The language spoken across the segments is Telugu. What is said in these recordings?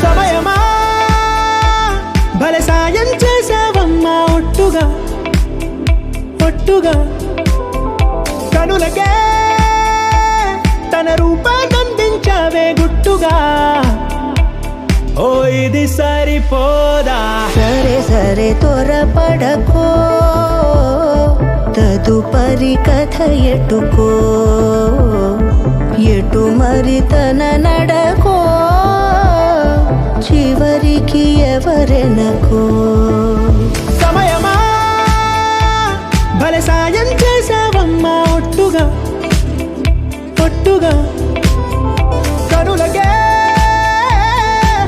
సమయమా భలే సాయం చేసావమ్మా ఒట్టుగా ఒట్టుగా కనులకే తన రూపాన్నందించావే గుట్టుగా ఓ ఇది సరిపోదా సరే సరే త్వరపడకో తదుపరి కథ ఎటుకో ఎటు మరి తన నడకో చివరికి ఎవరెనకో సమయమా భలే సాయం చేసావమ్మా ఒట్టుగా ఒట్టుగా కనులకే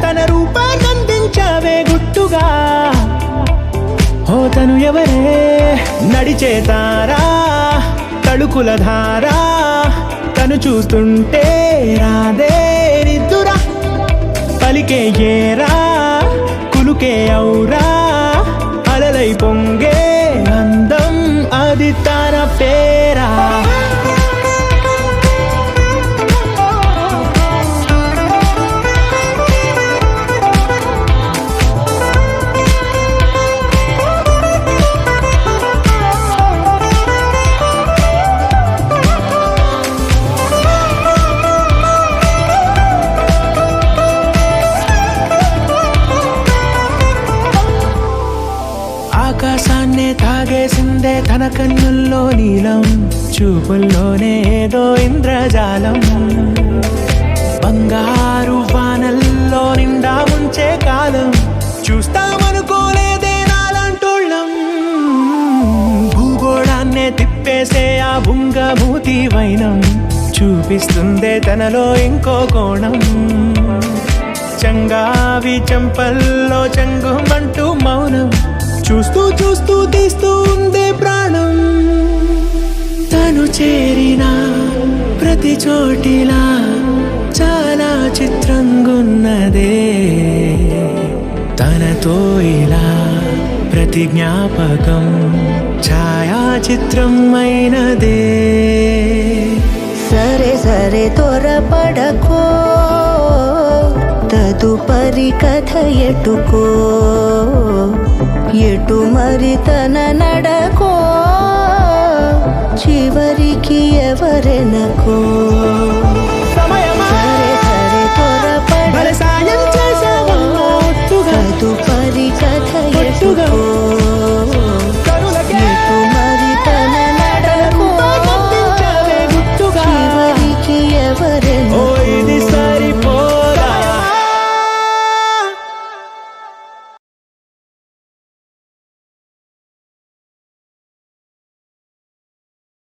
తన రూపాన్నందించావే గుట్టుగా ఓ తను ఎవరే నడిచే తారా తడుకుల ధారా తను చూస్తుంటే రాదే నిద్దురా పలికే ఏరా కులుకే ఔరా అలలై పొంగే అందం అది తన పేరా ఆకాశాన్నే తాగేసిందే తన కన్నుల్లో నీలం చూపుల్లోనే ఏదో ఇంద్రజాలం బంగారు వానల్లో నిండా ఉంచే కాలం చూస్తామనుకోలేదే నాలంటోళ్ళం భూగోళాన్నే తిప్పేసే ఆ బుంగమూతి వైనం చూపిస్తుందే తనలో ఇంకో కోణం చంగావి చెంపల్లో చెంగుమంటూ మౌనం చూస్తూ చూస్తూ తీస్తూ ఉందే ప్రాణం తను చేరిన ప్రతి చోటిలా చాలా చిత్రంగున్నదే తనతో ఇలా ప్రతి జ్ఞాపకం ఛాయాచిత్రం అయినదే సరే సరే త్వరపడకో తదుపరి కథ ఎటుకో ఎటు మరి తన నడకో చివరికి ఎవరెనకో